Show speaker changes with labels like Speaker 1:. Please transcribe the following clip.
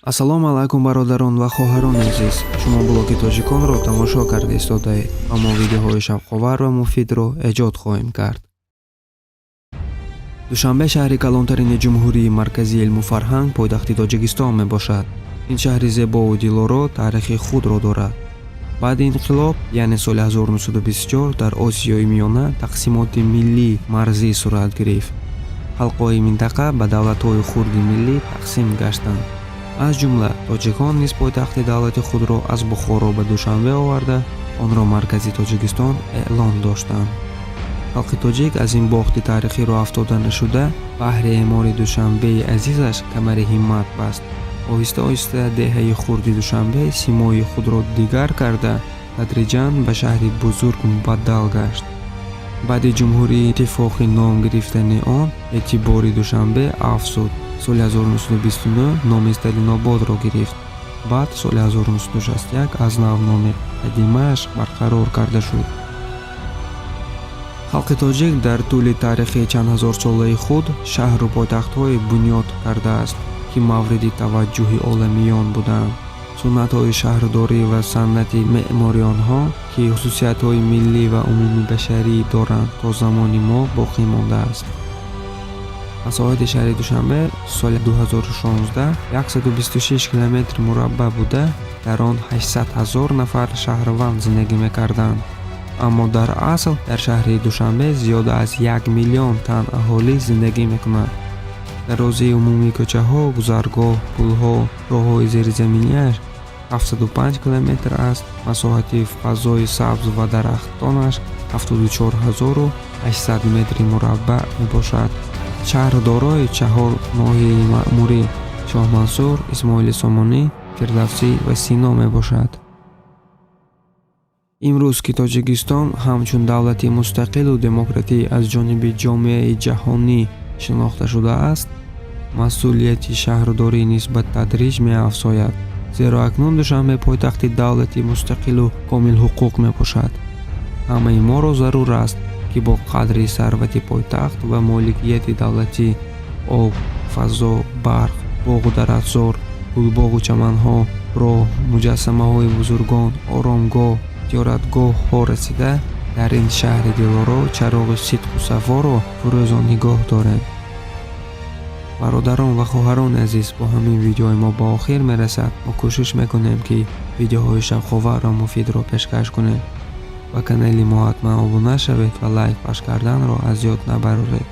Speaker 1: Ассалому алайкум бародарон ва хоҳарони азиз. Шумо блоги тоҷиконро тамошо карда истодаед ва мо видеоҳои шавқовар ва муфидро эҷод хоҳем кард. душанбе шаҳри калонтарини ҷумҳурии марказии илму фарҳанг пойтахти тоҷикистон мебошад. ин шаҳри зебову дилоро таърихи худро дорад. баъди инқилоб яъне соли 1924 дар осиёи миёна тақсимоти миллӣ марзӣ сурат гирифт. халқҳои минтақа ба давлатҳои хурди миллӣ тақсим гаштанд. аз ҷумла тоҷикон низ пойтахти давлати худро аз бухоро ба душанбе оварда онро маркази тоҷикистон эълон доштанд. халқи тоҷик аз ин бохти таърихиро афтода нашуда баҳри эъмори душанбеи азизаш камари ҳиммат баст. оҳиста оҳиста деҳаи хурди душанбе симои худро дигар карда тадриҷан ба шаҳри бузург мубаддал гашт. баъди ҷумҳурии иттифоқи ном гирифтани он эътибори душанбе афзуд. соли 1929 номи Сталинободро гирифт. баъд соли 1961 аз нав номи қадимааш барқарор карда шуд. халқи тоҷик дар тӯли таърихи чанд ҳазорсолаи худ шаҳру пойтахтҳое бунёд кардааст, ки мавриди таваҷҷӯҳи оламиён буданд. суннатҳои шаҳрдорӣ ва санъати меъмори онҳо, ки хусусиятҳои миллӣ ва умумибашарӣ доранд, то замони мо боқӣ мондааст. масоҳати шаҳри душанбе соли 2016 126 километри мураббаъ буда, дар он 800 000 нафар шаҳрванд зиндагӣ мекарданд. аммо дар асл дар шаҳри душанбе зиёда аз 1 миллион тан аҳолӣ зиндагӣ мекунад. дарозии умумии кӯчаҳо, гузаргоҳ, пулҳо, роҳҳои зеризаминиаш 75 километр аст. масоҳати фазои сабз ва дарахтонаш 74 800 метри мураббаъ мебошад. шаҳр дорои 4 ноҳияи маъмурӣ Шоҳмансур, Исмоили Сомонӣ, Фирдавсӣ ва Сино мебошад. имрӯз ки Тоҷикистон ҳамчун давлати мустақилу демократӣ аз ҷониби ҷомеаи ҷаҳонӣ шинохта шудааст, масъулияти шаҳрдорӣ низ ба тадриҷ меафзояд, зеро акнун Душанбе пойтахти давлати мустақилу комилҳуқуқ мебошад. ҳамаи моро зарур аст, ки бо қадри сарвати пойтахт ва моликияти давлатӣ, об, фазо, барқ, боғу дарахтзор, гулбоғу чаманҳо, роҳ, муҷассамаҳои бузургон, оромгоҳ, зиёратгоҳҳо расида, дар ин шаҳри дилоро чароғи сидқу сафоро фурӯзо нигоҳ дорем. бародарон ва хоҳарони азиз, бо ҳамин видеои мо ба охир мерасад. мо кӯшиш мекунем, ки видеоҳои шавқовар ва муфидро пешкаш кунем. ба канали мо ҳатман обуна шавед ва лайк паш карданро аз ёд набароред.